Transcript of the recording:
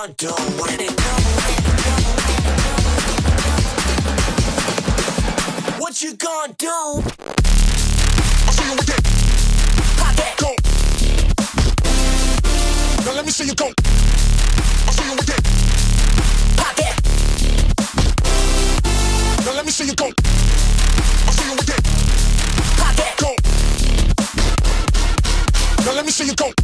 gonna do when it What you gonna do? I'll see you again. Pop that. Go. Now let me see you go. I'll see you again. Pop that. Now let me see you go. I'll see you again. Pop that. Go. Now let me see you go.